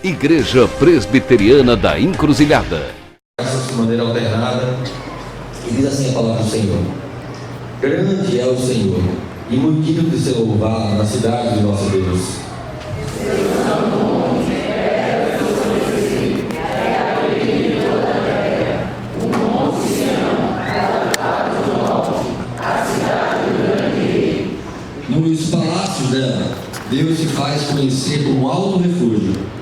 Igreja Presbiteriana da Encruzilhada. De maneira alternada, e diz assim a palavra do Senhor: grande é o Senhor, e muito digno de ser louvado na cidade de nosso Deus. Nos palácios dela, Deus se faz conhecer como alto refúgio.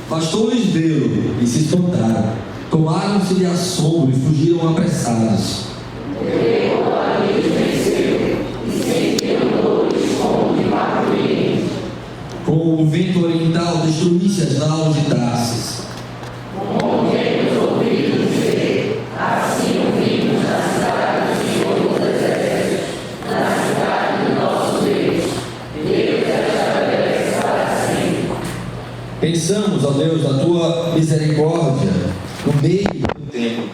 Bastou-lhes vê-lo e se espantaram, tomaram-se de assombro e fugiram apressados. Com o vento oriental destruísse as naus de Tarsis. Pensamos, ó Deus, na tua misericórdia no meio do tempo.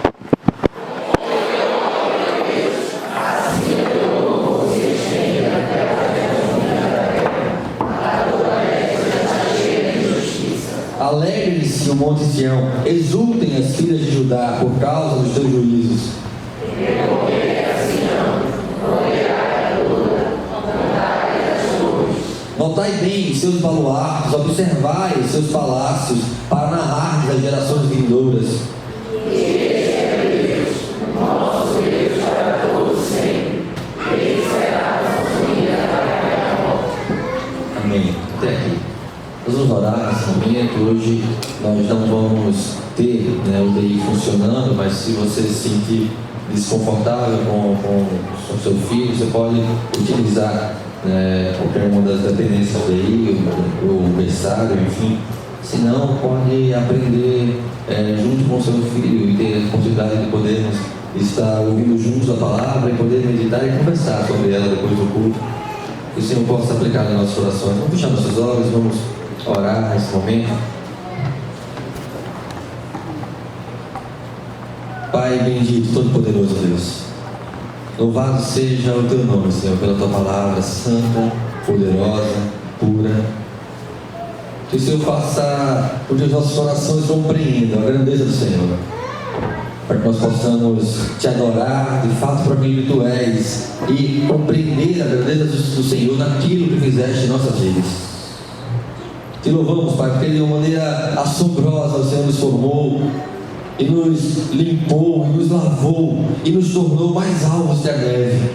Alegrem-se o monte Sião, exultem as filhas de Judá por causa dos teus juízos. Notai bem seus baluartes, observai seus palácios, para narrar das gerações vindouras. Amém. Até aqui. Nós vamos orar nesse momento. Hoje nós não vamos ter o DI funcionando, mas se você se sentir desconfortável com o seu filho, você pode utilizar qualquer uma das dependências daí, o berçário, enfim. Se não, pode aprender junto com o seu filho e ter a possibilidade de podermos estar ouvindo juntos a palavra e poder meditar e conversar sobre ela depois do culto. Que o Senhor possa aplicar nas nossas orações. Vamos fechar nossos olhos, vamos orar nesse momento. Pai bendito, todo-poderoso Deus, louvado seja o teu nome, Senhor, pela tua palavra santa, poderosa, pura. Que o Senhor faça com que os nossos corações compreendam a grandeza do Senhor, para que nós possamos te adorar de fato por aquilo que tu és e compreender a grandeza do Senhor naquilo que fizeste em nossas vidas. Te louvamos, Pai, porque de uma maneira assombrosa o Senhor nos formou e nos limpou, e nos lavou, e nos tornou mais alvos que a neve.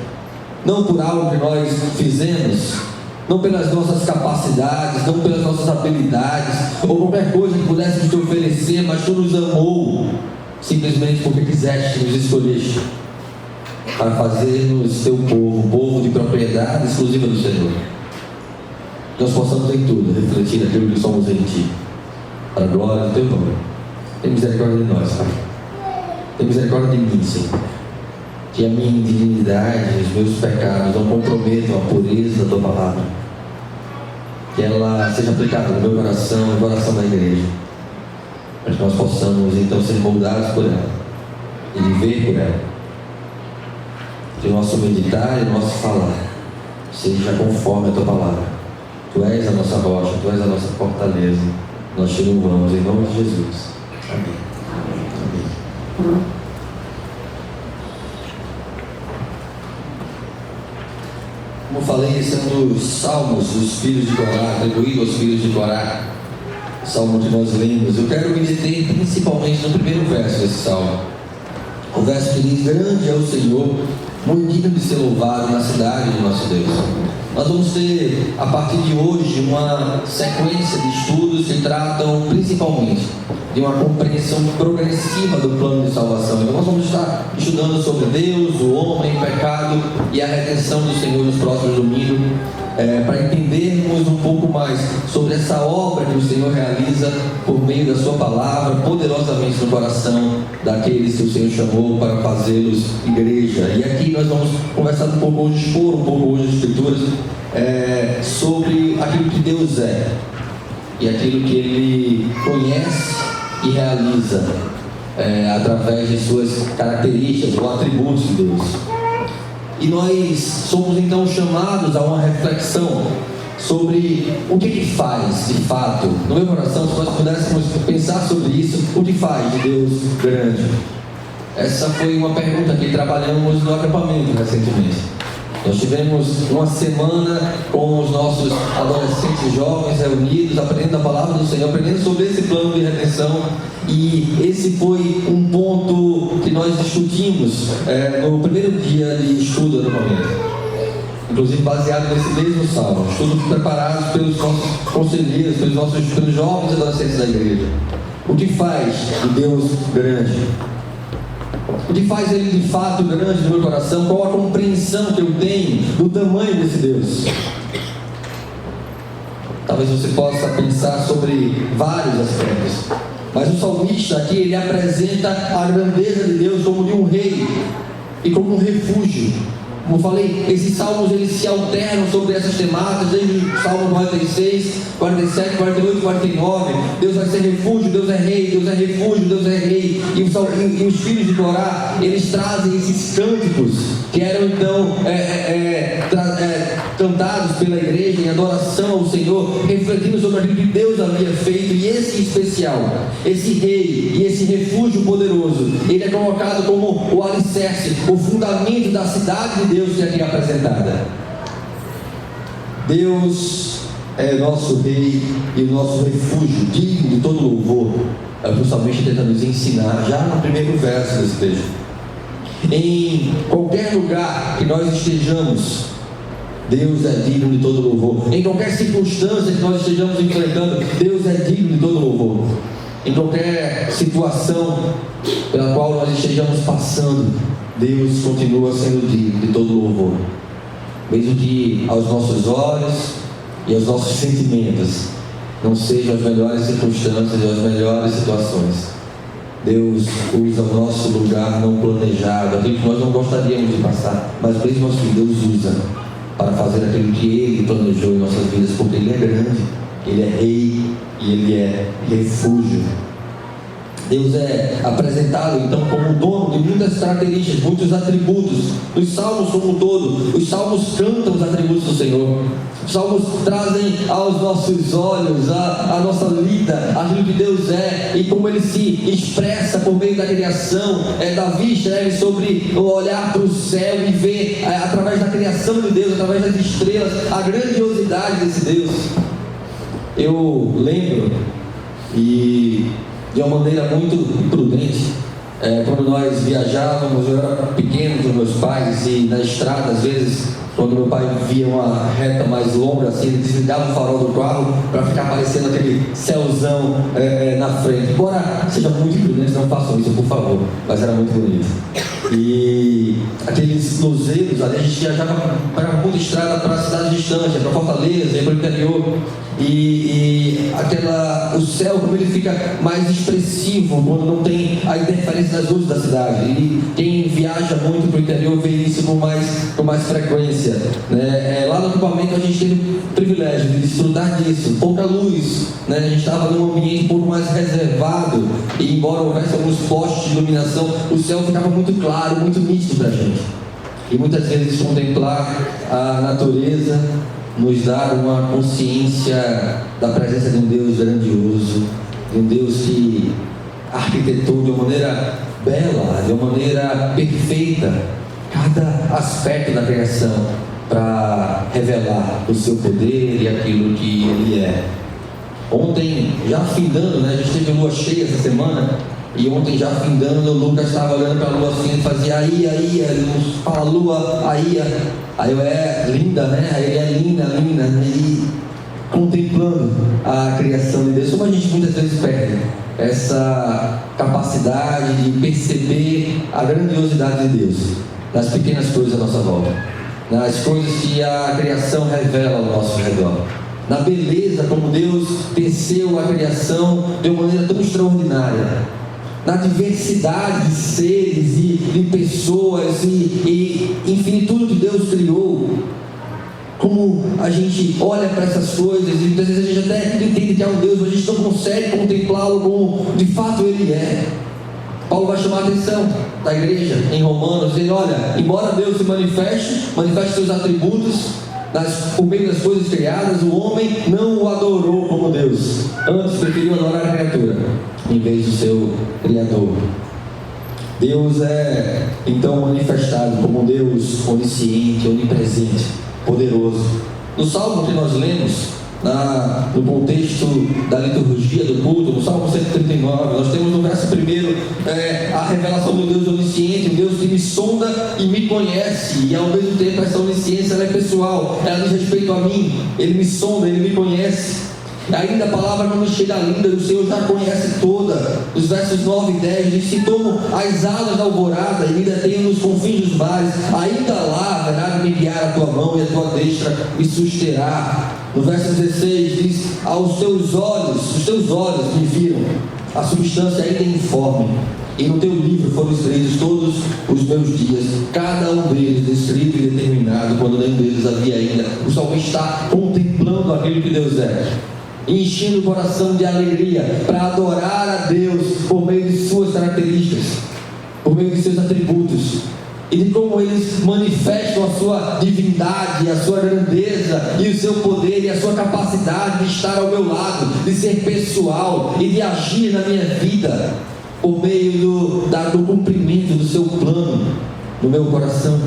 Não por algo que nós fizemos, não pelas nossas capacidades, não pelas nossas habilidades, ou qualquer coisa que pudéssemos te oferecer, mas tu nos amou, simplesmente porque quiseste, nos escolheste, para fazer-nos teu povo, um povo de propriedade exclusiva do Senhor. Que nós possamos em tudo refletir aquilo que somos em ti, para a glória do teu nome. Tem misericórdia de nós, Pai. Tem misericórdia de mim, Senhor. Que a minha indignidade, os meus pecados não comprometam a pureza da tua palavra. Que ela seja aplicada no meu coração e no coração da igreja. Para que nós possamos então ser moldados por ela e viver por ela. Que o nosso meditar e o nosso falar seja conforme a tua palavra. Tu és a nossa rocha, tu és a nossa fortaleza. Nós te louvamos em nome de Jesus. Amém. Amém. Como falei, esse é um dos salmos dos filhos de Corá, atribuído aos filhos de Corá, o salmo que nós lemos. Eu quero me deter principalmente no primeiro verso desse salmo, o verso que diz: grande é o Senhor, muito digno de ser louvado na cidade de nosso Deus. Nós vamos ter, a partir de hoje, uma sequência de estudos que tratam principalmente de uma compreensão progressiva do plano de salvação. Então nós vamos estar estudando sobre Deus, o homem, o pecado e a redenção do Senhor nos próximos domingos, para entendermos um pouco mais sobre essa obra que o Senhor realiza por meio da sua palavra, poderosamente no coração daqueles que o Senhor chamou para fazê-los igreja. E aqui nós vamos conversar um pouco hoje, expor um pouco hoje as Escrituras sobre aquilo que Deus é e aquilo que Ele conhece e realiza através de suas características ou atributos de Deus. E nós somos então chamados a uma reflexão sobre o que faz de fato. No meu coração, se nós pudéssemos pensar sobre isso, o que faz de Deus grande? Essa foi uma pergunta que trabalhamos no acampamento recentemente. Nós tivemos uma semana com os nossos adolescentes jovens reunidos, aprendendo a palavra do Senhor, aprendendo sobre esse plano de redenção. E esse foi um ponto que nós discutimos no primeiro dia de estudo do acampamento. Inclusive baseado nesse mesmo salmo, estudos preparados pelos nossos conselheiros, pelos jovens e adolescentes da igreja. O que faz de Deus grande? O que faz ele de fato grande no meu coração? Qual a compreensão que eu tenho do tamanho desse Deus? Talvez você possa pensar sobre vários aspectos, mas o salmista aqui, ele apresenta a grandeza de Deus como de um rei e como um refúgio. Como eu falei, esses salmos eles se alternam sobre essas temáticas, desde o Salmo 96, 47, 48, 49. Deus vai ser refúgio, Deus é rei, Deus é refúgio, Deus é rei. E os filhos de Corá, eles trazem esses cânticos que eram então cantados pela igreja em adoração ao Senhor, refletindo sobre aquilo que Deus havia feito. E esse em especial, esse rei e esse refúgio poderoso, ele é colocado como o alicerce, o fundamento da cidade de Deus que aqui é apresentada. Deus é nosso rei e o nosso refúgio, digno de todo louvor. É o que o salmista tenta nos ensinar já no primeiro verso desse texto. Em qualquer lugar que nós estejamos, Deus é digno de todo louvor. Em qualquer circunstância que nós estejamos enfrentando, Deus é digno de todo louvor. Em qualquer situação pela qual nós estejamos passando, Deus continua sendo digno de todo louvor. Mesmo que aos nossos olhos e aos nossos sentimentos não sejam as melhores circunstâncias e as melhores situações, Deus usa o nosso lugar não planejado, aquilo que nós não gostaríamos de passar, mas mesmo assim Deus usa para fazer aquilo que Ele planejou em nossas vidas, porque Ele é grande, Ele é rei e Ele é refúgio. Deus é apresentado então como o dono de muitas características, muitos atributos. Os salmos como um todo, os salmos cantam os atributos do Senhor. Os salmos trazem aos nossos olhos, a nossa lida, aquilo que Deus é e como Ele se expressa por meio da criação. Davi escreve sobre o olhar para o céu e ver através da criação de Deus, através das estrelas, a grandiosidade desse Deus. Eu lembro, e de uma maneira muito imprudente, quando nós viajávamos, eu era pequeno com meus pais, e na estrada, às vezes, quando meu pai via uma reta mais longa, assim, ele desligava o farol do carro para ficar aparecendo aquele céuzão na frente. Embora seja muito imprudente, não façam isso, por favor, mas era muito bonito. E aqueles luzeiros ali, a gente viajava para muita estrada, para cidades distantes, para Fortaleza, para o interior. E o céu, como ele fica mais expressivo quando não tem a interferência das luzes da cidade. E quem viaja muito para o interior vê isso com mais frequência, né? Lá no acampamento a gente teve o privilégio de desfrutar disso, pouca luz, né? A gente estava num ambiente um pouco mais reservado, e embora houvesse alguns postes de iluminação, o céu ficava muito claro, muito nítido para a gente. E muitas vezes contemplar a natureza nos dá uma consciência da presença de um Deus grandioso, de um Deus que arquitetou de uma maneira bela, de uma maneira perfeita, cada aspecto da criação para revelar o seu poder e aquilo que Ele é. Ontem, já findando, né, a gente teve lua cheia essa semana, e ontem já findando, o Lucas estava olhando para a lua assim e fazia aí, ele fala lua, aí eu linda, né? Aí ele é linda, e contemplando a criação de Deus. Como a gente muitas vezes perde essa capacidade de perceber a grandiosidade de Deus nas pequenas coisas à nossa volta, nas coisas que a criação revela ao nosso redor, na beleza como Deus teceu a criação de uma maneira tão extraordinária, na diversidade de seres e de pessoas e enfim, tudo que Deus criou. Como a gente olha para essas coisas e muitas vezes a gente até entende que é um Deus, mas a gente não consegue contemplá-lo como de fato Ele é. Paulo vai chamar a atenção da igreja em Romanos, dizendo: olha, embora Deus se manifeste seus atributos por meio das coisas criadas, o homem não o adorou como Deus, antes preferiu adorar a criatura em vez do seu Criador. Deus é então manifestado como um Deus onisciente, onipresente, poderoso. No salmo que nós lemos, no contexto da liturgia do culto, no Salmo 139, nós temos no verso 1 a revelação do Deus onisciente, um Deus que me sonda e me conhece, e ao mesmo tempo essa onisciência ela é pessoal, ela diz respeito a mim, Ele me sonda, Ele me conhece. Ainda a palavra não me chega linda, o Senhor já conhece toda. Os versos 9 e 10 diz: se tomo as alas da alvorada e me detenho nos confins dos mares, ainda lá haverá de me guiar a tua mão e a tua destra me susterá. No verso 16 diz: aos teus olhos, os teus olhos me viram a substância ainda informe, e no teu livro foram escritos todos os meus dias, cada um deles escrito e determinado, quando nenhum deles havia ainda. O salmista está contemplando aquilo que Deus é, enchendo o coração de alegria para adorar a Deus por meio de suas características, por meio de seus atributos, e de como eles manifestam a sua divindade, a sua grandeza e o seu poder e a sua capacidade de estar ao meu lado, de ser pessoal e de agir na minha vida por meio do cumprimento do seu plano no meu coração.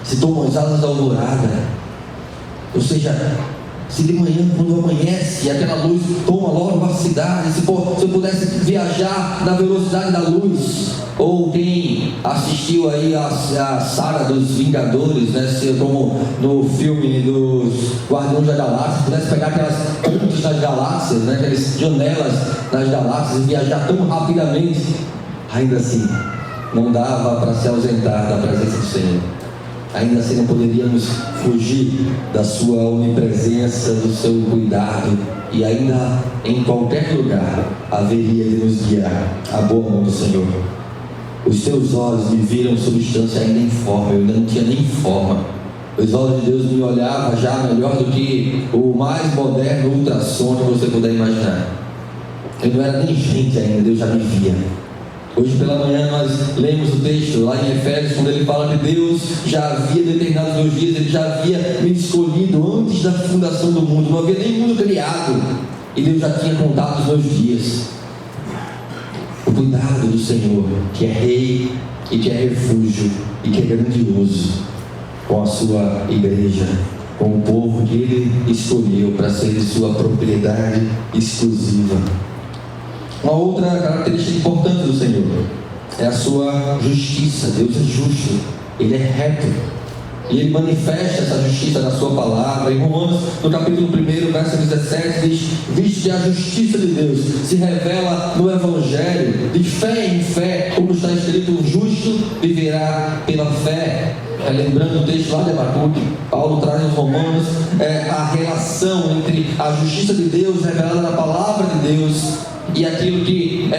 Se tomam as asas da alvorada, ou seja, se de manhã, quando amanhece e aquela luz toma logo a cidade, se eu pudesse viajar na velocidade da luz, ou quem assistiu aí a saga dos Vingadores, né, como no filme dos Guardiões da Galáxia, pudesse pegar aquelas pontes das galáxias, né, aquelas janelas das galáxias e viajar tão rapidamente, ainda assim não dava para se ausentar da presença do Senhor. Ainda assim não poderíamos fugir da sua onipresença, do seu cuidado, e ainda em qualquer lugar haveria de nos guiar a boa mão do Senhor. Os teus olhos me viram substância ainda informe, eu ainda não tinha nem forma. Os olhos de Deus me olhavam já melhor do que o mais moderno ultrassom que você puder imaginar. Eu não era nem gente ainda, Deus já me via. Hoje pela manhã nós lemos o texto lá em Efésios, quando ele fala que Deus já havia determinado os meus dias, Ele já havia me escolhido antes da fundação do mundo, não havia nem mundo criado, e Deus já tinha contado os meus dias. O cuidado do Senhor, que é Rei e que é refúgio e que é grandioso com a sua igreja, com o povo que Ele escolheu para ser de sua propriedade exclusiva. Uma outra característica importante do Senhor é a sua justiça. Deus é justo, Ele é reto, e Ele manifesta essa justiça na sua palavra. Em Romanos, no capítulo 1, verso 17, diz: visto que a justiça de Deus se revela no Evangelho, de fé em fé, como está escrito, o justo viverá pela fé. Lembrando o texto lá de Abacuque, Paulo traz aos Romanos a relação entre a justiça de Deus revelada na palavra de Deus e aquilo que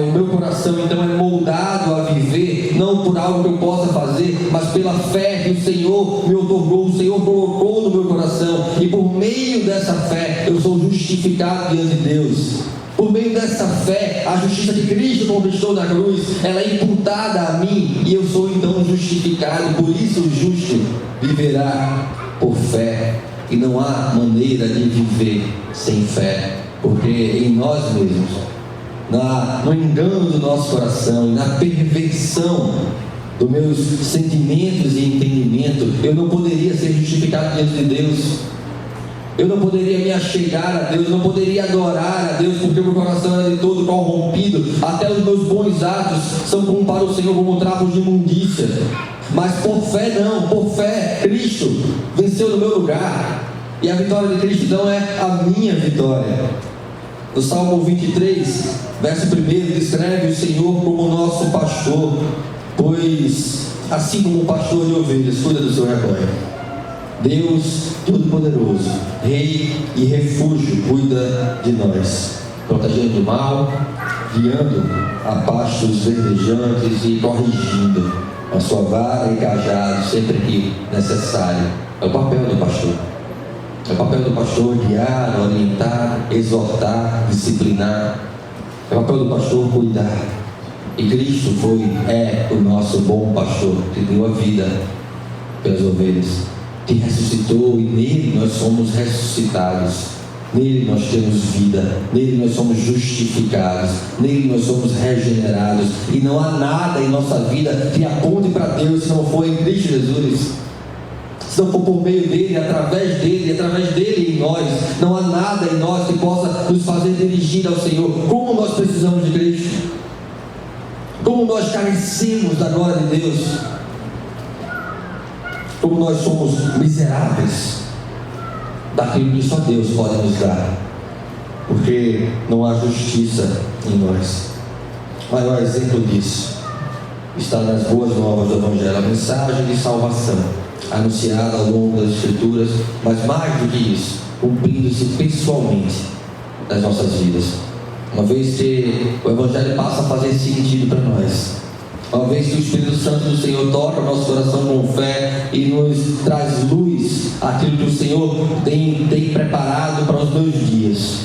o meu coração então é moldado a viver, não por algo que eu possa fazer, mas pela fé que o Senhor me otorgou, o Senhor colocou no meu coração, e por meio dessa fé eu sou justificado diante de Deus. Por meio dessa fé, a justiça que Cristo conquistou na cruz, ela é imputada a mim, e eu sou então justificado. Por isso o justo viverá por fé, e não há maneira de viver sem fé, porque em nós mesmos, no engano do nosso coração e na perversão dos meus sentimentos e entendimento, eu não poderia ser justificado diante de Deus. Eu não poderia me achegar a Deus, não poderia adorar a Deus, porque o meu coração era de todo corrompido. Até os meus bons atos são como para o Senhor como trapos de imundícia. Mas por fé não, por fé Cristo venceu no meu lugar, e a vitória de Cristo não é a minha vitória. No Salmo 23, verso 1, descreve o Senhor como nosso pastor, pois assim como o pastor de ovelhas cuida do seu rebanho, Deus Todo-Poderoso, Rei e refúgio, cuida de nós, protegendo do mal, guiando a pastos verdejantes e corrigindo a sua vara e cajado sempre que necessário. É o papel do pastor. É o papel do pastor guiar, orientar, exortar, disciplinar. É o papel do pastor cuidar. E Cristo é o nosso bom pastor, que deu a vida pelas ovelhas, que ressuscitou, e nele nós somos ressuscitados. Nele nós temos vida, nele nós somos justificados, nele nós somos regenerados, e não há nada em nossa vida que aponte para Deus se não for em Cristo Jesus. Se não for por meio dele, através dele em nós, não há nada em nós que possa nos fazer dirigir ao Senhor. Como nós precisamos de Cristo, como nós carecemos da glória de Deus, como nós somos miseráveis daquilo que só Deus pode nos dar, porque não há justiça em nós. O maior exemplo disso está nas boas novas do Evangelho, a mensagem de salvação anunciada ao longo das Escrituras, mas mais do que isso, cumprindo-se pessoalmente nas nossas vidas. Uma vez que o Evangelho passa a fazer sentido para nós, uma vez que o Espírito Santo do Senhor toca o nosso coração com fé e nos traz luz àquilo que o Senhor tem preparado para os meus dias,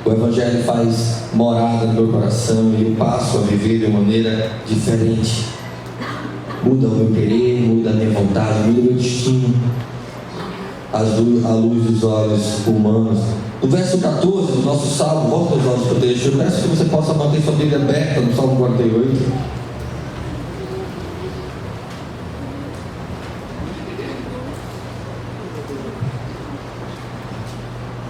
o Evangelho faz morada no meu coração e eu passo a viver de uma maneira diferente. Muda o meu querer, muda a minha vontade, muda o meu destino à luz dos olhos humanos. No verso 14 do nosso Salmo, volta os olhos para o texto, eu peço que você possa manter sua Bíblia aberta no Salmo 48.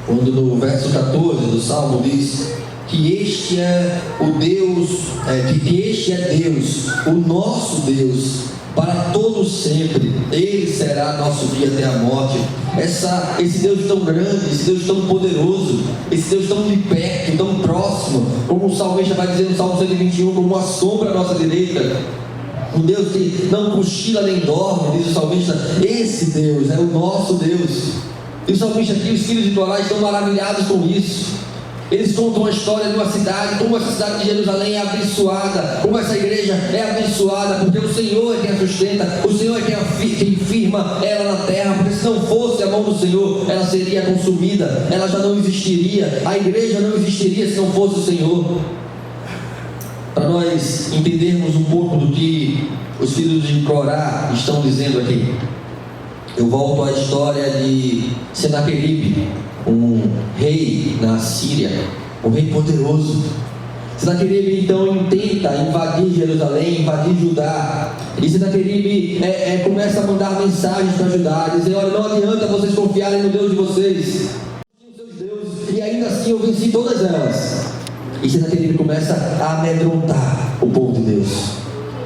Quando no verso 14 do Salmo diz que este é o Deus, que este é Deus, o nosso Deus, para todo sempre. Ele será nosso guia até a morte. Esse Deus tão grande, esse Deus tão poderoso, esse Deus tão de perto, tão próximo, como o salmista vai dizer no Salmo 121, como uma sombra à nossa direita. Um Deus que não cochila nem dorme, diz o salmista. Esse Deus é o nosso Deus. E o salmista aqui, os filhos de Torá estão maravilhados com isso. Eles contam a história de uma cidade, como essa cidade de Jerusalém é abençoada, como essa igreja é abençoada, porque o Senhor é quem a sustenta, o Senhor é quem firma ela na terra, porque se não fosse a mão do Senhor, ela seria consumida, ela já não existiria, a igreja não existiria se não fosse o Senhor. Para nós entendermos um pouco do que os filhos de Corá estão dizendo aqui, eu volto à história de Senaqueribe, um rei na Síria, um rei poderoso. Senaqueribe então tenta invadir Jerusalém, invadir Judá, e Senaqueribe começa a mandar mensagens para Judá, dizer: olha, não adianta vocês confiarem no Deus de vocês, e ainda assim eu venci todas elas. E Senaqueribe começa a amedrontar o povo de Deus.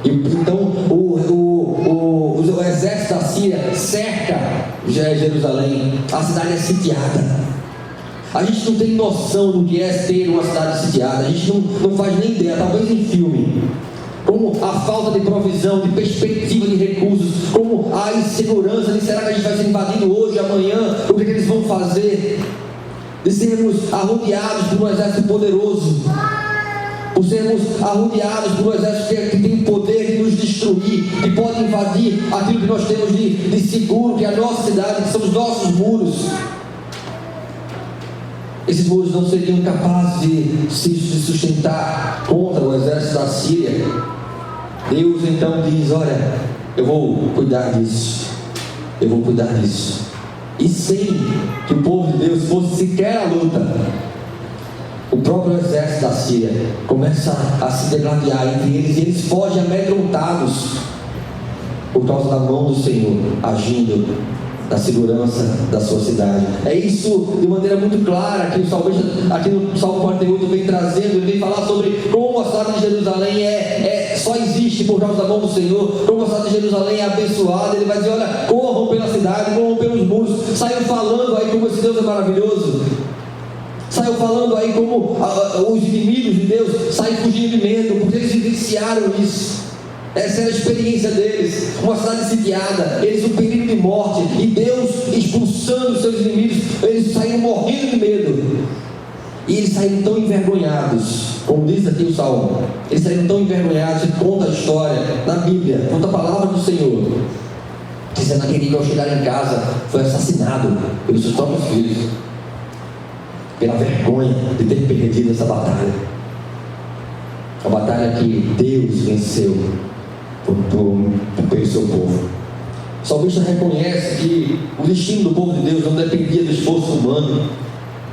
E então o exército da Síria cerca Jerusalém, a cidade é sitiada. A gente não tem noção do que é ter uma cidade sitiada, a gente não faz nem ideia, talvez em filme, como a falta de provisão, de perspectiva de recursos, como a insegurança de será que a gente vai ser invadido hoje, amanhã, o que eles vão fazer, de sermos arrodeados por um exército poderoso, por sermos arrodeados por um exército que tem o poder de nos destruir, que pode invadir aquilo que nós temos de seguro, que é a nossa cidade, que são os nossos muros. Esses muros não seriam capazes de se sustentar contra o exército da Síria. Deus então diz: olha, eu vou cuidar disso, eu vou cuidar disso. E sem que o povo de Deus fosse sequer à luta, o próprio exército da Síria começa a se degladiar entre eles, e eles fogem amedrontados por causa da mão do Senhor agindo na segurança da sua cidade. É isso de maneira muito clara que o salmista aqui no Salmo 48 vem trazendo. Ele vem falar sobre como a cidade de Jerusalém só existe por causa da mão do Senhor, como a cidade de Jerusalém é abençoada. Ele vai dizer: olha, corram pela cidade, corram pelos muros. Saiam falando aí como esse Deus é maravilhoso. Saiu falando aí como os inimigos de Deus saem fugindo de medo, porque eles vivenciaram isso. Essa era a experiência deles, uma cidade sitiada, eles um perigo de morte, e Deus expulsando os seus inimigos, eles saíram morrendo de medo, e eles saíram tão envergonhados, como diz aqui o Salmo, eles saíram tão envergonhados, e conta a história na Bíblia, conta a palavra do Senhor, que Senaqueribe, ao chegar em casa, foi assassinado pelos seus próprios filhos, pela vergonha de ter perdido essa batalha. a batalha que Deus venceu pelo seu povo. O salmista reconhece que o destino do povo de Deus não dependia do esforço humano,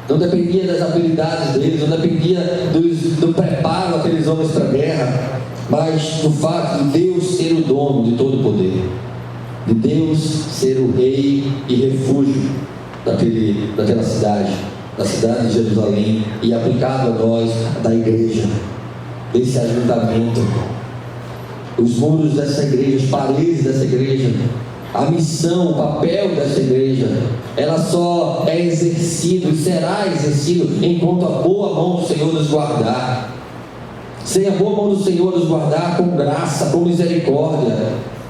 não dependia das habilidades deles, não dependia do preparo daqueles homens para a guerra, mas do fato de Deus ser o dono de todo o poder, de Deus ser o rei e refúgio daquela cidade, da cidade de Jerusalém, e aplicado a nós, da igreja, desse ajuntamento, os muros dessa igreja, as paredes dessa igreja, a missão, o papel dessa igreja, ela só é exercido e será exercido enquanto a boa mão do Senhor nos guardar. Sem a boa mão do Senhor nos guardar com graça, com misericórdia,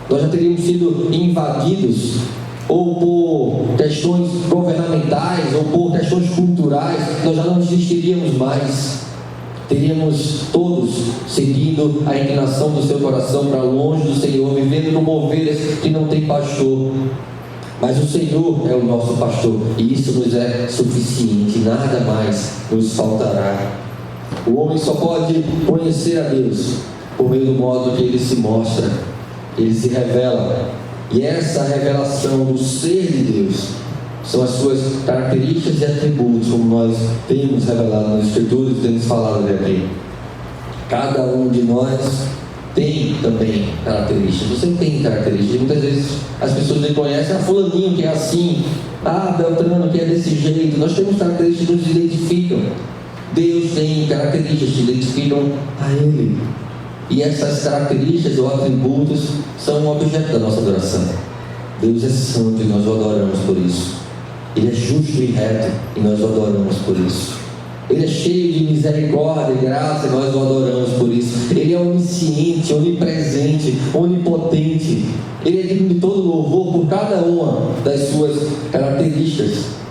nós já teríamos sido invadidos, ou por questões governamentais, ou por questões culturais, nós já não existiríamos mais. Teríamos todos seguindo a inclinação do seu coração para longe do Senhor, vivendo como ovelhas que não tem pastor. Mas o Senhor é o nosso pastor, e isso nos é suficiente, nada mais nos faltará. O homem só pode conhecer a Deus por meio do modo que Ele se mostra, Ele se revela. E essa revelação do ser de Deus são as suas características e atributos, como nós temos revelado nas Escrituras e temos falado aqui. Cada um de nós tem também características. Você tem características. Muitas vezes as pessoas nem conhecem, fulaninho que é assim, Beltrano que é desse jeito. Nós temos características que nos identificam. Deus tem características que identificam a Ele. E essas características ou atributos são um objeto da nossa adoração. Deus é santo e nós o adoramos por isso. Ele é justo e reto e nós o adoramos por isso. Ele é cheio de misericórdia e graça e nós o adoramos por isso. Ele é onisciente, onipresente, onipotente. Ele é digno de todo louvor por cada uma das suas características.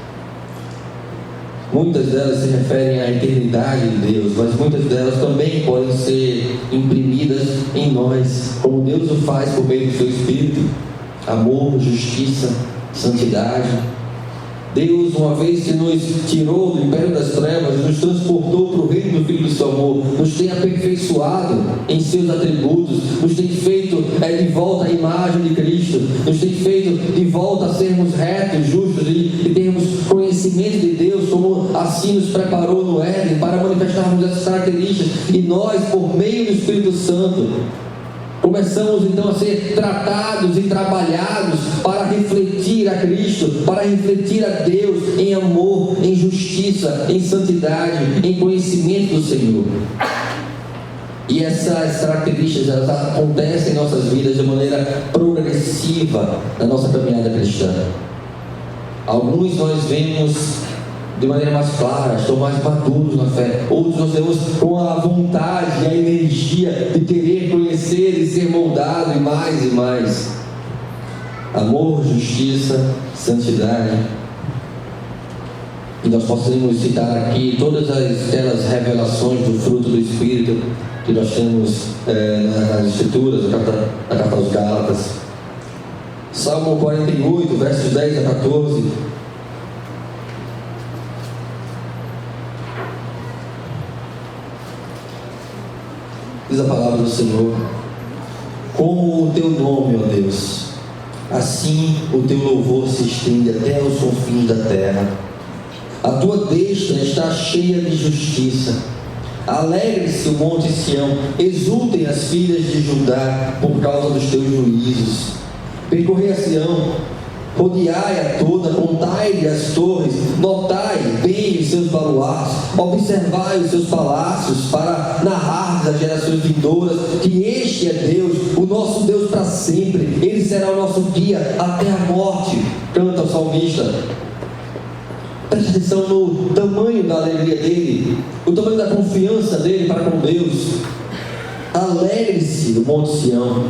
Muitas delas se referem à eternidade de Deus, mas muitas delas também podem ser imprimidas em nós, como Deus o faz por meio do seu Espírito. Amor, justiça, santidade. Deus, uma vez que nos tirou do império das trevas, nos transportou para o reino do Filho do seu amor, nos tem aperfeiçoado em seus atributos, nos tem feito de volta a imagem de Cristo, nos tem feito de volta a sermos retos, justos e termos conhecimento de Deus, como assim nos preparou no Éden para manifestarmos essas características. E nós, por meio do Espírito Santo, começamos então a ser tratados e trabalhados para refletir a Cristo, para refletir a Deus em amor, em justiça, em santidade, em conhecimento do Senhor. E essas características, elas acontecem em nossas vidas de maneira progressiva na nossa caminhada cristã. Alguns nós vemos de maneira mais clara, estão mais maduros na fé. Outros nós temos com a vontade e a energia de querer conhecer e ser moldado e mais. Amor, justiça, santidade. E nós podemos citar aqui todas aquelas revelações do fruto do Espírito que nós temos nas Escrituras, na carta aos Gálatas. Salmo 48, versos 10 a 14. Diz a palavra do Senhor: como o teu nome, ó Deus, assim o teu louvor se estende até os confins da terra. A tua destra está cheia de justiça. Alegre-se o monte Sião, exultem as filhas de Judá por causa dos teus juízos. Percorrei a Sião, rodeai-a toda, contai-lhe as torres, notai bem os seus baluartes, observai os seus palácios, para narrar às gerações vindouras que este é Deus, o nosso Deus para sempre. Ele será o nosso guia até a morte. Canta o salmista. Preste atenção no tamanho da alegria dele, o tamanho da confiança dele para com Deus. Alegre-se o monte Sião,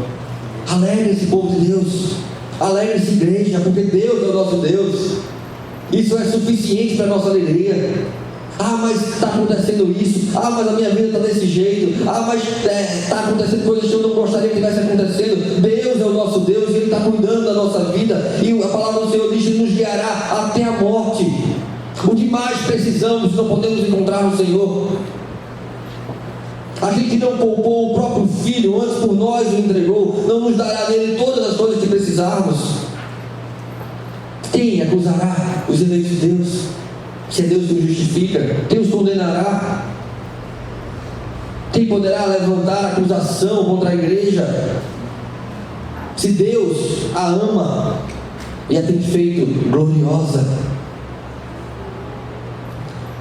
alegre-se povo de Deus, alegre-se igreja, porque Deus é o nosso Deus. Isso é suficiente para a nossa alegria. Mas está acontecendo isso. Mas a minha vida está desse jeito. Mas está acontecendo coisas que eu não gostaria que estivesse acontecendo. Deus é o nosso Deus e Ele está cuidando da nossa vida. E a palavra do Senhor diz que nos guiará até a morte. O que mais precisamos não podemos encontrar no Senhor. Aquele que não poupou o próprio Filho, antes por nós o entregou, não nos dará nele todas as coisas que precisarmos? Quem acusará os eleitos de Deus? Se é Deus que os justifica, quem os condenará? Quem poderá levantar acusação contra a igreja? Se Deus a ama e a tem feito gloriosa.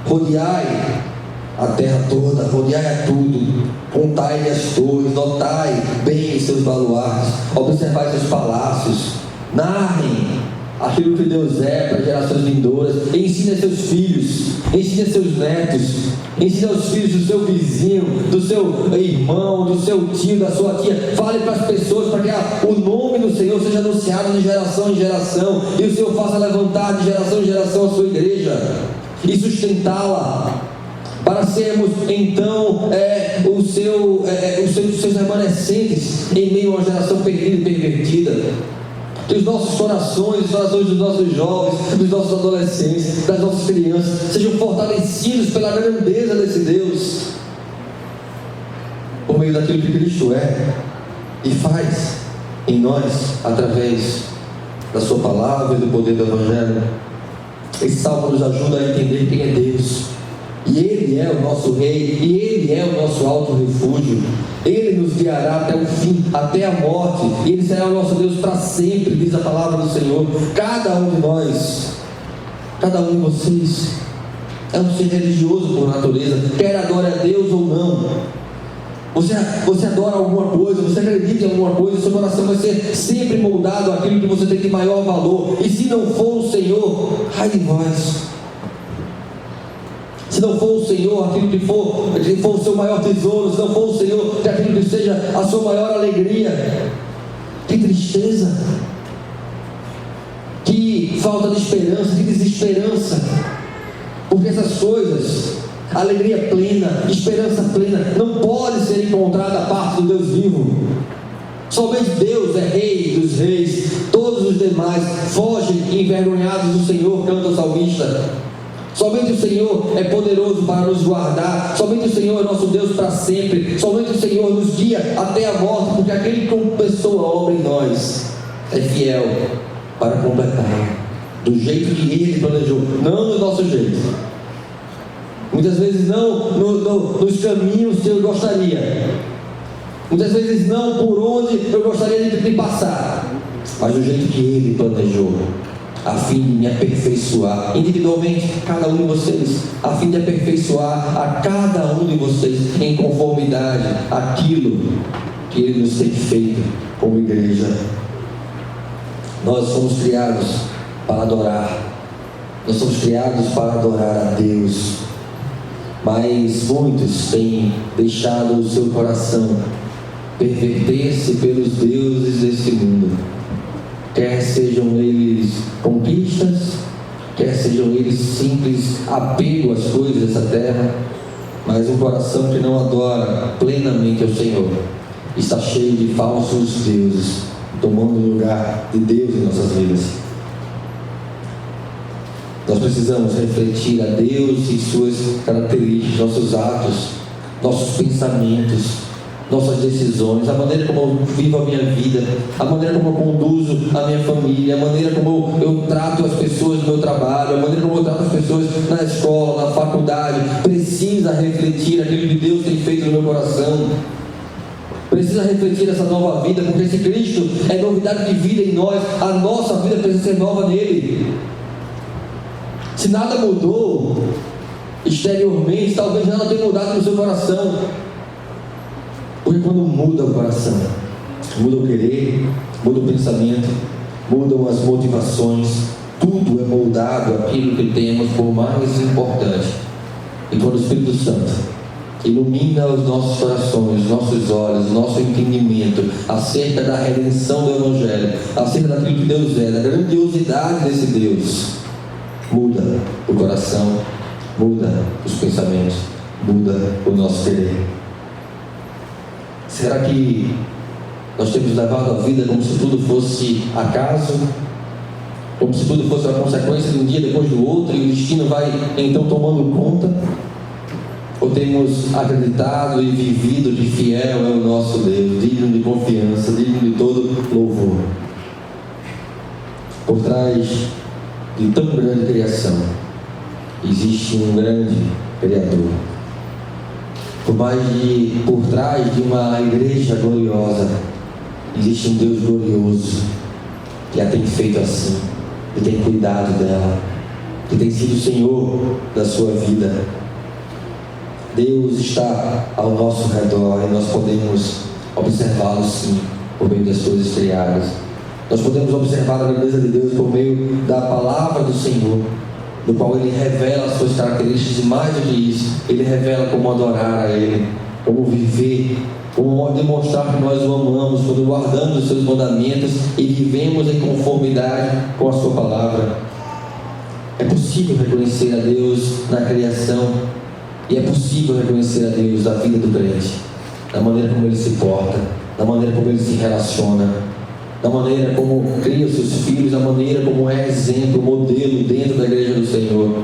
Rodeai a terra toda, rodeai a tudo, contai-lhe as torres, notai bem os seus baluartes, observai seus palácios, narrem aquilo que Deus é para gerações vindouras, ensine a seus filhos, ensine a seus netos, ensine aos filhos do seu vizinho, do seu irmão, do seu tio, da sua tia. Fale para as pessoas para que o nome do Senhor seja anunciado de geração em geração, e o Senhor faça levantar de geração em geração a sua igreja e sustentá-la, para sermos então os seus remanescentes em meio a uma geração perdida e pervertida. Que os nossos corações, os corações dos nossos jovens, dos nossos adolescentes, das nossas crianças, sejam fortalecidos pela grandeza desse Deus, por meio daquilo que Cristo é e faz em nós, através da sua palavra e do poder do Evangelho. Esse salmo nos ajuda a entender quem é Deus, e Ele é o nosso Rei, e Ele é o nosso alto refúgio. Ele nos guiará até o fim, até a morte, e Ele será o nosso Deus para sempre, diz a palavra do Senhor. Cada um de nós, cada um de vocês é um ser religioso por natureza, quer adore a Deus ou não. Você adora alguma coisa, você acredita em alguma coisa, seu coração vai ser sempre moldado àquilo que você tem de maior valor. E se não for o Senhor, ai de vós. Se não for o Senhor, aquilo que for o seu maior tesouro, se não for o Senhor, que aquilo que seja a sua maior alegria, que tristeza, que falta de esperança, que desesperança, porque essas coisas, alegria plena, esperança plena, não pode ser encontrada a parte do Deus vivo. Somente Deus é Rei dos reis, todos os demais fogem envergonhados do Senhor, canta o salmista. Somente o Senhor é poderoso para nos guardar, somente o Senhor é nosso Deus para sempre, somente o Senhor nos guia até a morte, porque aquele que começou a obra em nós é fiel para completar, do jeito que Ele planejou, não do nosso jeito, muitas vezes não nos caminhos que eu gostaria, muitas vezes não por onde eu gostaria de passar, mas do jeito que Ele planejou, a fim de me aperfeiçoar individualmente, cada um de vocês, a fim de aperfeiçoar a cada um de vocês em conformidade àquilo que Ele nos tem feito como igreja. Nós somos criados para adorar, nós somos criados para adorar a Deus, mas muitos têm deixado o seu coração perverter-se pelos deuses deste mundo, quer sejam eles conquistas, quer sejam eles simples apego às coisas dessa terra, mas um coração que não adora plenamente ao Senhor está cheio de falsos deuses, tomando o lugar de Deus em nossas vidas. Nós precisamos refletir a Deus e suas características, nossos atos, nossos pensamentos, nossas decisões, a maneira como eu vivo a minha vida, a maneira como eu conduzo a minha família, a maneira como eu trato as pessoas no meu trabalho, a maneira como eu trato as pessoas na escola, na faculdade, precisa refletir aquilo que Deus tem feito no meu coração, precisa refletir essa nova vida, porque se Cristo é novidade de vida em nós, a nossa vida precisa ser nova nele. Se nada mudou exteriormente, talvez nada tenha mudado no seu coração. Porque quando muda o coração, muda o querer, muda o pensamento, mudam as motivações, tudo é moldado aquilo que temos por mais importante. E quando o Espírito Santo ilumina os nossos corações, os nossos olhos, o nosso entendimento acerca da redenção do Evangelho, acerca daquilo que Deus é, da grandiosidade desse Deus, muda o coração, muda os pensamentos, muda o nosso querer. Será que nós temos levado a vida como se tudo fosse acaso? Como se tudo fosse uma consequência de um dia depois do outro e o destino vai então tomando conta? ou temos acreditado e vivido que fiel é o nosso Deus, digno de confiança, digno de todo louvor. Por trás de tão grande criação, existe um grande Criador. Por trás de uma igreja gloriosa, existe um Deus glorioso, que a tem feito assim, que tem cuidado dela, que tem sido o Senhor da sua vida. Deus está ao nosso redor e nós podemos observá-lo sim, por meio das coisas criadas. Nós podemos observar a grandeza de Deus por meio da palavra do Senhor, do qual Ele revela as suas características, e mais do que isso, Ele revela como adorar a Ele, como viver, como demonstrar que nós o amamos, quando guardamos os seus mandamentos e vivemos em conformidade com a sua palavra. É possível reconhecer a Deus na criação, e é possível reconhecer a Deus na vida do crente, da maneira como ele se porta, da maneira como ele se relaciona, da maneira como cria os seus filhos, da maneira como é exemplo, modelo dentro da igreja do Senhor.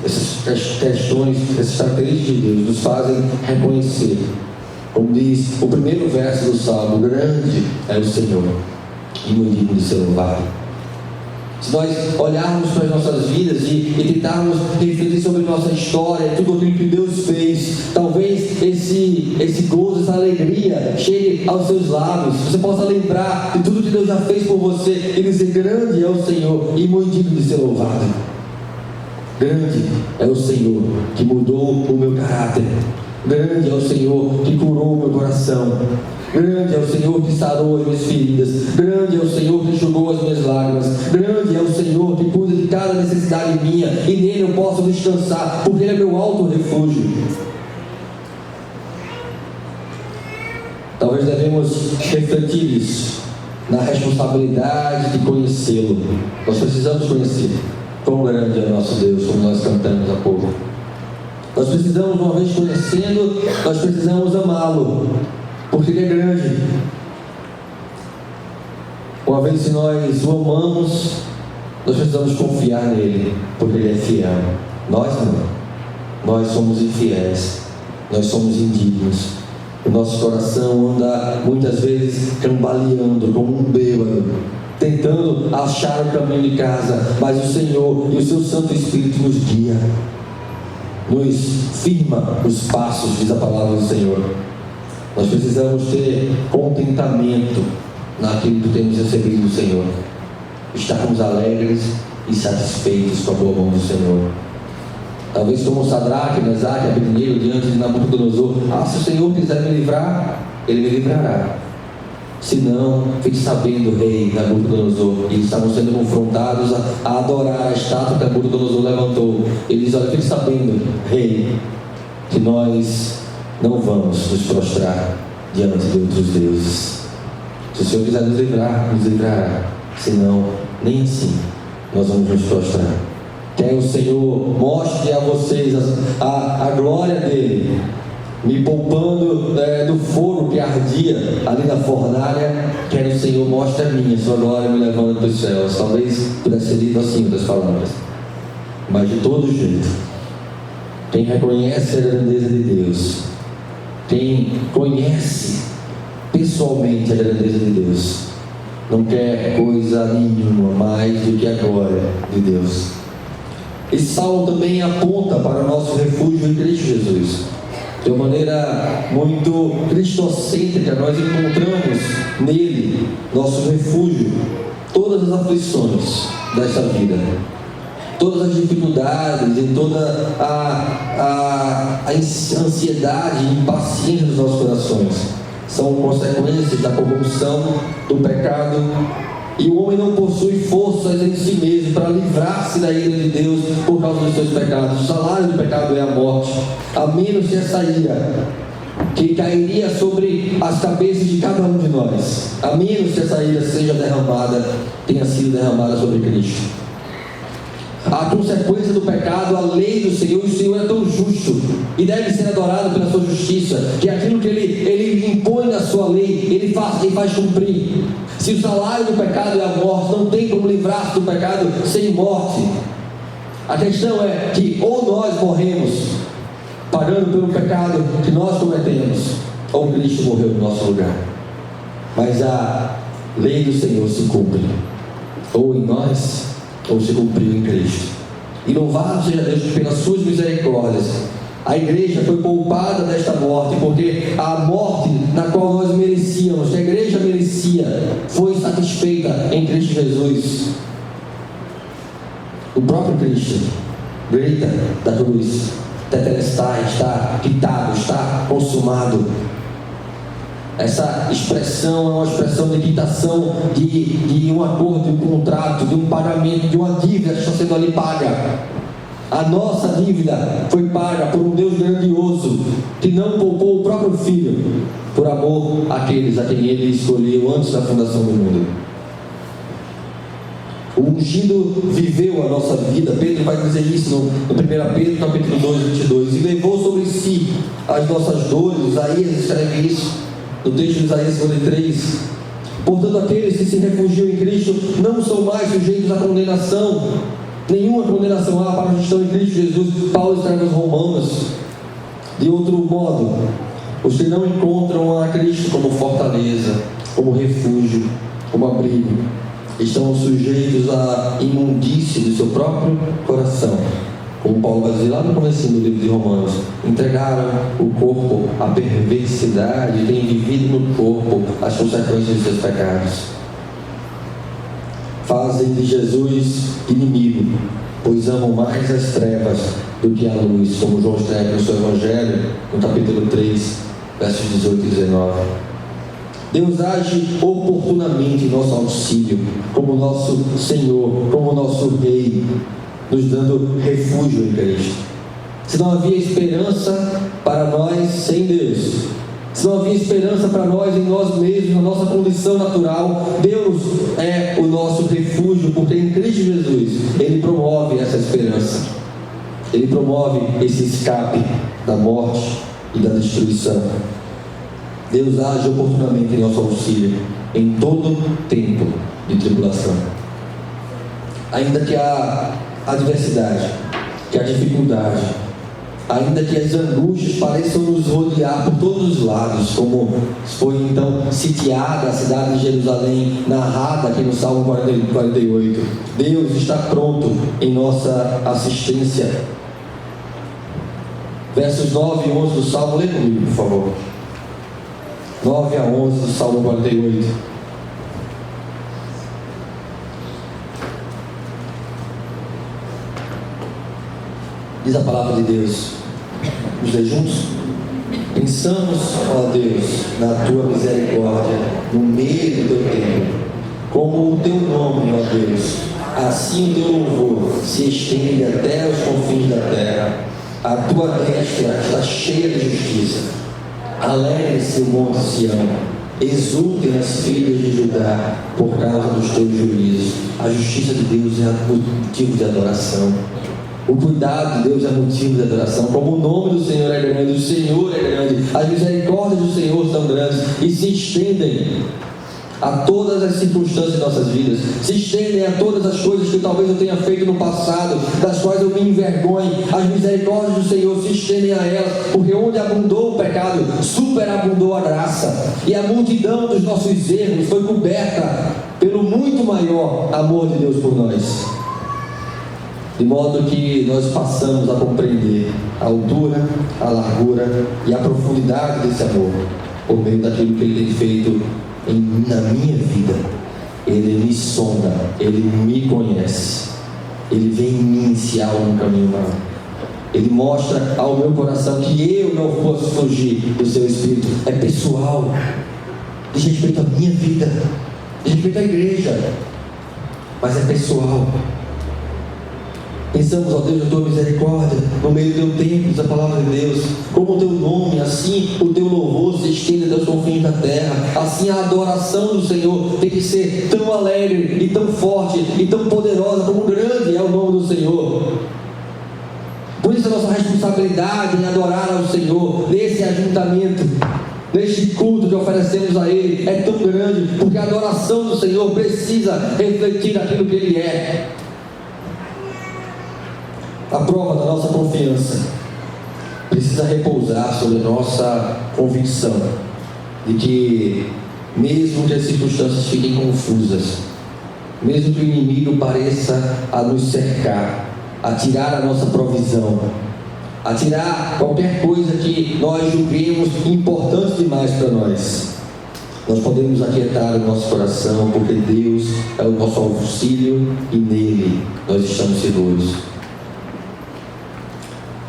Essas questões, essas características de Deus nos fazem reconhecer, como diz o primeiro verso do Salmo: grande é o Senhor e muito digno de ser louvado. Se nós olharmos para as nossas vidas e tentarmos refletir sobre nossa história, tudo aquilo que Deus fez, talvez esse gozo, essa alegria chegue aos seus lábios, você possa lembrar de tudo que Deus já fez por você e dizer: grande é o Senhor e muito digno de ser louvado. Grande é o Senhor que mudou o meu caráter. Grande é o Senhor que curou o meu coração. Grande é o Senhor que sarou as minhas feridas. Grande é o Senhor que enxugou as minhas lágrimas. Grande é o Senhor que cuida de cada necessidade minha, e nele eu posso descansar, porque Ele é meu alto refúgio. Talvez devemos refletir isso, na responsabilidade de conhecê-lo. Nós precisamos conhecer quão grande é o nosso Deus, como nós cantamos há pouco. Nós precisamos, uma vez conhecendo, nós precisamos amá-lo, porque Ele é grande. Uma vez que nós o amamos, nós precisamos confiar nele, porque Ele é fiel. Nós não. Nós somos infiéis, nós somos indignos. O nosso coração anda muitas vezes cambaleando como um bêbado, tentando achar o caminho de casa, mas o Senhor e o seu Santo Espírito nos guia, nos firma os passos, diz a palavra do Senhor. Nós precisamos ter contentamento naquilo que temos recebido do Senhor, estarmos alegres e satisfeitos com a boa mão do Senhor. Talvez como Sadraque, Mesaque e Abednego diante de Nabucodonosor: se o Senhor quiser me livrar, Ele me livrará. Se não, fique sabendo, rei Nabucodonosor. Eles estavam sendo confrontados a adorar a estátua que Nabucodonosor levantou. Ele diz: olha, fique sabendo, rei, que nós não vamos nos prostrar diante de outros deuses. Se o Senhor quiser nos livrará. Se não, nem assim nós vamos nos prostrar. Quer o Senhor mostre a vocês a glória dele, me poupando do fogo que ardia ali na fornalha. Quer o Senhor mostre a mim a sua glória, me levando para os céus. Talvez pudesse ser dito assim outras palavras, mas de todo jeito, quem reconhece a grandeza de Deus, quem conhece pessoalmente a grandeza de Deus, não quer coisa nenhuma mais do que a glória de Deus. Esse salmo também aponta para o nosso refúgio em Cristo Jesus. De uma maneira muito cristocêntrica, nós encontramos nele nosso refúgio. Todas as aflições desta vida, todas as dificuldades e toda a ansiedade e impaciência dos nossos corações são consequências da corrupção, do pecado. E o homem não possui forças em si mesmo para livrar-se da ira de Deus por causa dos seus pecados. O salário do pecado é a morte, a menos que essa ira que cairia sobre as cabeças de cada um de nós, a menos que essa ira seja derramada, tenha sido derramada sobre Cristo. A consequência do pecado, a lei do Senhor, e o Senhor é tão justo e deve ser adorado pela sua justiça, que aquilo que Ele impõe na sua lei, Ele faz cumprir. Se o salário do pecado é a morte, não tem como livrar-se do pecado sem morte. A questão é que ou nós morremos pagando pelo pecado que nós cometemos, ou Cristo morreu no nosso lugar. Mas a lei do Senhor se cumpre, ou em nós, ou se cumpriu em Cristo. E louvado seja Deus pelas suas misericórdias. A igreja foi poupada desta morte, porque a morte na qual nós merecíamos, que a igreja merecia, foi satisfeita em Cristo Jesus. O próprio Cristo grita da cruz: tetelestai, está quitado, está consumado. Essa expressão é uma expressão de quitação de um acordo, de um contrato, de um pagamento, de uma dívida que está sendo ali paga. A nossa dívida foi paga por um Deus grandioso, que não poupou o próprio Filho, por amor àqueles a quem Ele escolheu antes da fundação do mundo. O ungido viveu a nossa vida. Pedro vai dizer isso no 1 Pedro capítulo 2, 22. E levou sobre si as nossas dores. Isaías escreve isso no texto de Isaías 53. Portanto, aqueles que se refugiam em Cristo não são mais sujeitos à condenação. Nenhuma condenação há para os que estão em Cristo Jesus. Paulo escreve aos Romanos. De outro modo, os que não encontram a Cristo como fortaleza, como refúgio, como abrigo, estão sujeitos à imundície do seu próprio coração. Como Paulo vai dizer lá no começo do livro de Romanos: entregaram o corpo à perversidade e têm vivido no corpo as consequências de seus pecados. Fazem de Jesus inimigo, pois amam mais as trevas do que a luz, como João escreve no seu Evangelho, no capítulo 3, versos 18 e 19. Deus age oportunamente em nosso auxílio, como nosso Senhor, como nosso Rei, nos dando refúgio em Cristo. Se não havia esperança para nós sem Deus, se não havia esperança para nós em nós mesmos, na nossa condição natural, Deus é o nosso refúgio, porque em Cristo Jesus Ele promove essa esperança. Ele promove esse escape da morte e da destruição. Deus age oportunamente em nosso auxílio em todo tempo de tribulação. Ainda que a adversidade, que a dificuldade, ainda que as angústias pareçam nos rodear por todos os lados, como foi então sitiada a cidade de Jerusalém, narrada aqui no Salmo 48, Deus está pronto em nossa assistência. Versos 9 e 11 do Salmo, lê comigo, por favor. 9 a 11 do Salmo 48. Diz a palavra de Deus. Vamos ler juntos? Pensamos, ó Deus, na tua misericórdia, no meio do teu tempo, como o teu nome, ó Deus, assim o teu louvor se estende até os confins da terra. A tua destra está cheia de justiça. Alegre-se o monte Sião, exultem as filhas de Judá por causa dos teus juízos. A justiça de Deus é motivo de adoração. O cuidado de Deus é motivo de adoração. Como o nome do Senhor é grande, o Senhor é grande, as misericórdias do Senhor são grandes e se estendem a todas as circunstâncias de nossas vidas, se estendem a todas as coisas que talvez eu tenha feito no passado, das quais eu me envergonhe. As misericórdias do Senhor se estendem a elas, porque onde abundou o pecado, superabundou a graça, e a multidão dos nossos erros foi coberta pelo muito maior amor de Deus por nós, de modo que nós passamos a compreender a altura, a largura e a profundidade desse amor, por meio daquilo que Ele tem feito na minha vida. Ele me sonda, Ele me conhece, Ele vem em mim se há algum caminho mau. Ele mostra ao meu coração que eu não posso fugir do seu Espírito. É pessoal, diz respeito à minha vida, diz respeito à igreja, mas é pessoal. Pensamos, ó Deus, na tua misericórdia, no meio do teu tempo, diz a palavra de Deus, como o teu nome, assim o teu louvor se estende até os confins da terra. Assim a adoração do Senhor tem que ser tão alegre e tão forte e tão poderosa como grande é o nome do Senhor. Por isso a nossa responsabilidade em adorar ao Senhor nesse ajuntamento, neste culto que oferecemos a Ele, é tão grande, porque a adoração do Senhor precisa refletir aquilo que Ele é. A prova da nossa confiança precisa repousar sobre a nossa convicção de que, mesmo que as circunstâncias fiquem confusas, mesmo que o inimigo pareça a nos cercar, a tirar a nossa provisão, a tirar qualquer coisa que nós julguemos importante demais para nós, nós podemos aquietar o nosso coração, porque Deus é o nosso auxílio e nele nós estamos seguros.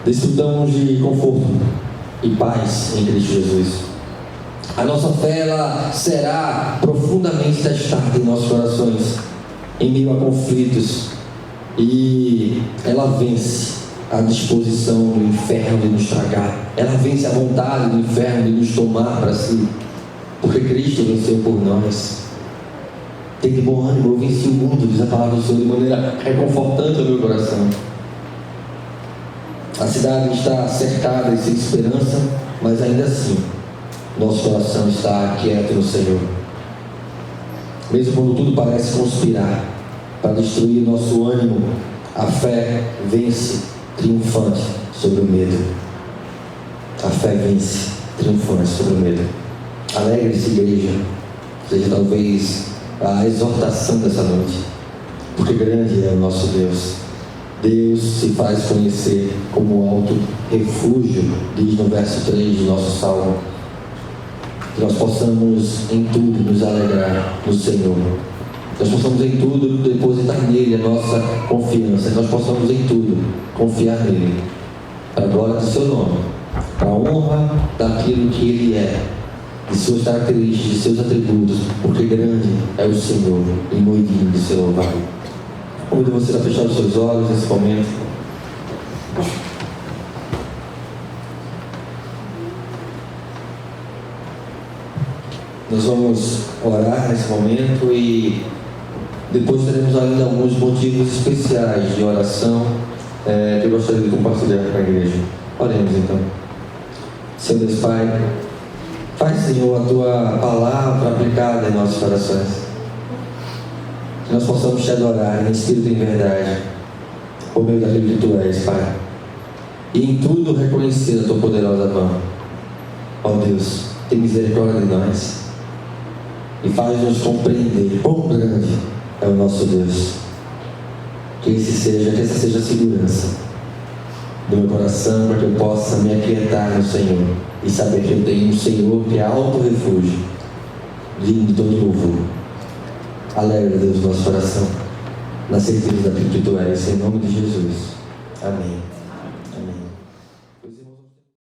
Desfrutamos de conforto e paz em Cristo Jesus. A nossa fé, ela será profundamente testada em nossos corações, em meio a conflitos, e ela vence a disposição do inferno de nos tragar, ela vence a vontade do inferno de nos tomar para si, porque Cristo venceu por nós. Tem de bom ânimo, eu venci o mundo, diz a palavra do Senhor de maneira reconfortante ao meu coração. A cidade está cercada e sem esperança, mas ainda assim nosso coração está quieto no Senhor. Mesmo quando tudo parece conspirar para destruir nosso ânimo, a fé vence triunfante sobre o medo. A fé vence triunfante sobre o medo. Alegre-se, igreja, seja talvez a exortação dessa noite, porque grande é o nosso Deus. Deus se faz conhecer como alto refúgio, diz no verso 3 do nosso salmo. Que nós possamos em tudo nos alegrar no Senhor. Nós possamos em tudo depositar nele a nossa confiança. Que nós possamos em tudo confiar nele, para a glória do seu nome, para a honra daquilo que ele é, de suas características, de seus atributos, porque grande é o Senhor e muito digno de ser louvado. Convido você a fechar os seus olhos nesse momento. Nós vamos orar nesse momento e depois teremos ainda alguns motivos especiais de oração que eu gostaria de compartilhar com a igreja. Oremos então. Senhor Deus Pai, faz, Senhor, a Tua palavra aplicada em nossos corações. Que nós possamos Te adorar em espírito e em verdade, por meio daquilo que Tu és, Pai. E em tudo reconhecer a Tua poderosa mão. Ó Deus, tem misericórdia de nós. E faz-nos compreender quão grande é o nosso Deus. Que essa seja a segurança do meu coração, para que eu possa me aquietar no Senhor e saber que eu tenho um Senhor que é alto refúgio, digno de todo louvor. Alegra, Deus, o nosso coração, na certeza daquilo que Tu és, em nome de Jesus. Amém.